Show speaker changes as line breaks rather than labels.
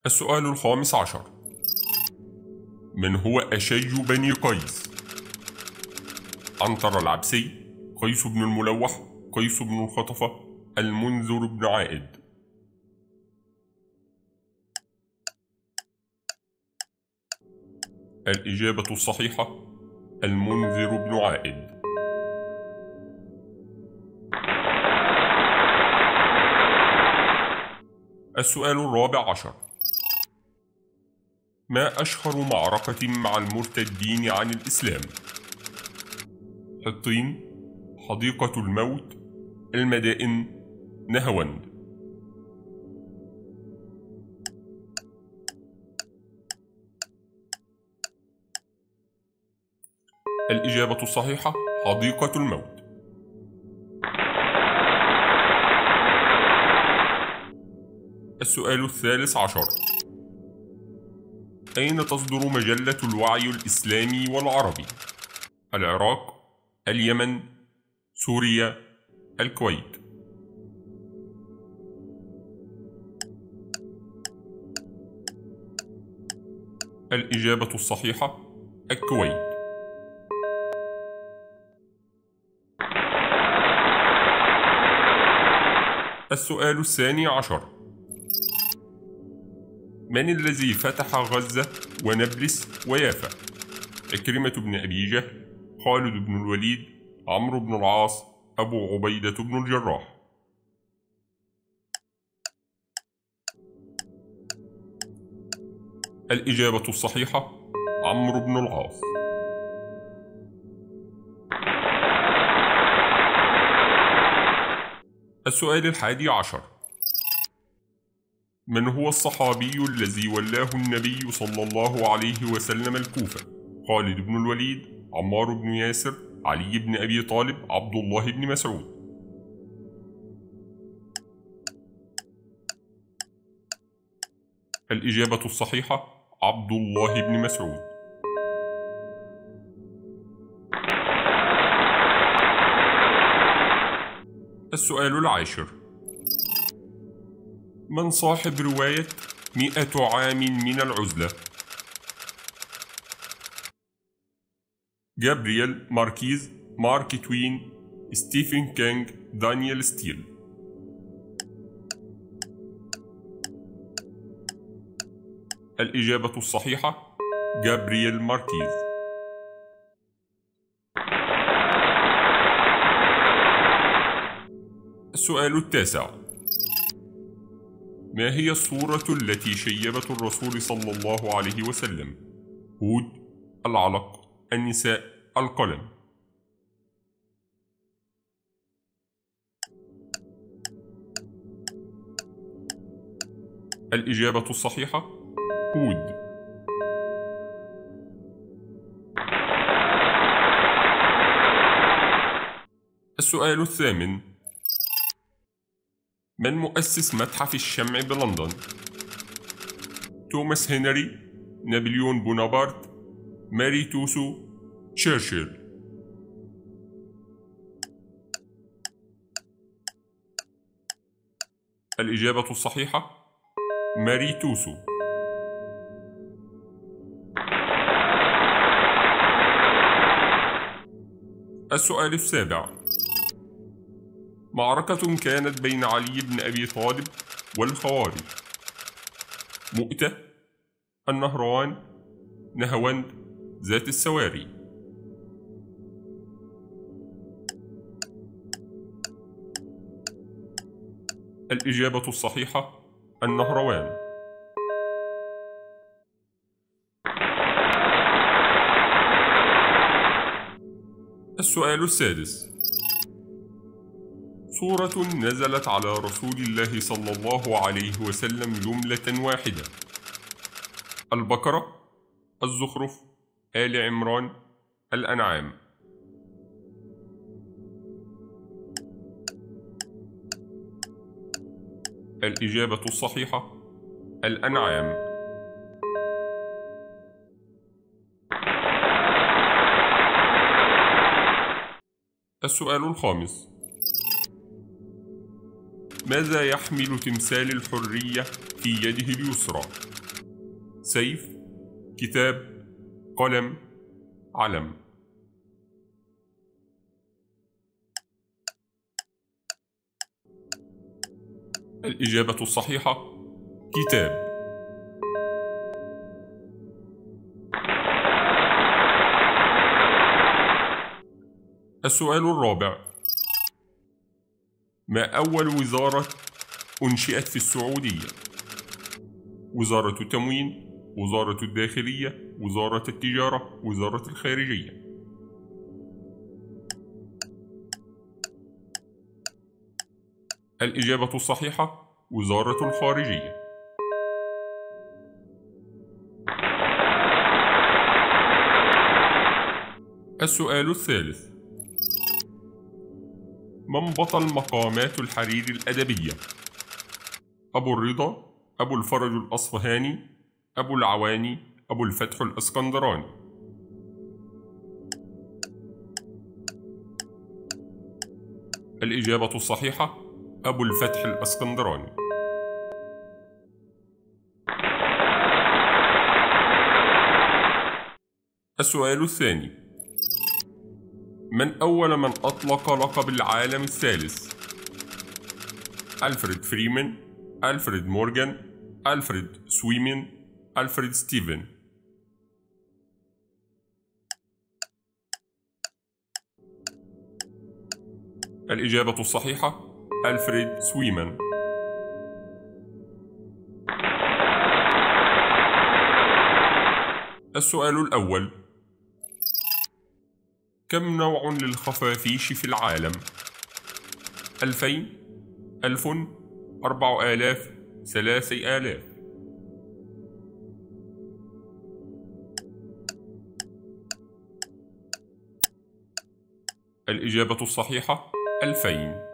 السؤال الخامس عشر: من هو أشج بني قيس؟ عنتر العبسي، قيس بن الملوح، قيس بن الخطفة، المنذر بن عائد. الإجابة الصحيحة المنذر بن عائد. السؤال الرابع عشر: ما أشهر معركة مع المرتدين عن الإسلام؟ حطين، حديقة الموت، المدائن، نهاوند. الإجابة الصحيحة حديقة الموت. السؤال الثالث عشر: أين تصدر مجلة الوعي الإسلامي والعربي؟ العراق، اليمن، سوريا، الكويت. الإجابة الصحيحة الكويت. السؤال الثاني عشر: من الذي فتح غزة ونابلس ويافا؟ عكرمة بن أبي جهل، خالد بن الوليد، عمرو بن العاص، أبو عبيدة بن الجراح. الإجابة الصحيحة عمرو بن العاص. السؤال الحادي عشر: من هو الصحابي الذي ولاه النبي صلى الله عليه وسلم الكوفة؟ خالد بن الوليد، عمار بن ياسر، علي بن أبي طالب، عبد الله بن مسعود. الإجابة الصحيحة عبد الله بن مسعود. السؤال العاشر: من صاحب رواية 100 عام من العزلة؟ جابرييل ماركيز، مارك توين، ستيفن كينج، دانيال ستيل. الإجابة الصحيحة جابرييل ماركيز. السؤال التاسع: ما هي السورة التي شيبت الرسول صلى الله عليه وسلم؟ هود، العلق، النساء، القلم. الإجابة الصحيحة هود. السؤال الثامن: من مؤسس متحف الشمع بلندن؟ توماس هنري، نابليون بونابرت، ماري توسو، تشرشل. الإجابة الصحيحة ماري توسو. السؤال السابع: معركة كانت بين علي بن أبي طالب والخوارج. مؤتة، النهروان، نهاوند، ذات السواري. الإجابة الصحيحة النهروان. السؤال السادس: سورة نزلت على رسول الله صلى الله عليه وسلم جملة واحدة. البقرة، الزخرف، آل عمران، الأنعام. الإجابة الصحيحة الأنعام. السؤال الخامس: ماذا يحمل تمثال الحرية في يده اليسرى؟ سيف، كتاب، قلم، علم. الإجابة الصحيحة كتاب. السؤال الرابع: ما أول وزارة أنشئت في السعودية؟ وزارة التموين، وزارة الداخلية، وزارة التجارة، وزارة الخارجية. الإجابة الصحيحة وزارة الخارجية. السؤال الثالث: من بطل مقامات الحرير الأدبية؟ أبو الرضا، أبو الفرج الأصفهاني، أبو العواني، أبو الفتح الإسكندراني. الإجابة الصحيحة أبو الفتح الإسكندراني. السؤال الثاني: من أول من أطلق لقب العالم الثالث؟ ألفريد فريمان، ألفريد مورغان، ألفريد سويمن، ألفريد ستيفن. الإجابة الصحيحة ألفريد سويمن. السؤال الأول: كم نوع للخفافيش في العالم؟ 2000، 1000، 4000، 3000. الإجابة الصحيحة 2000.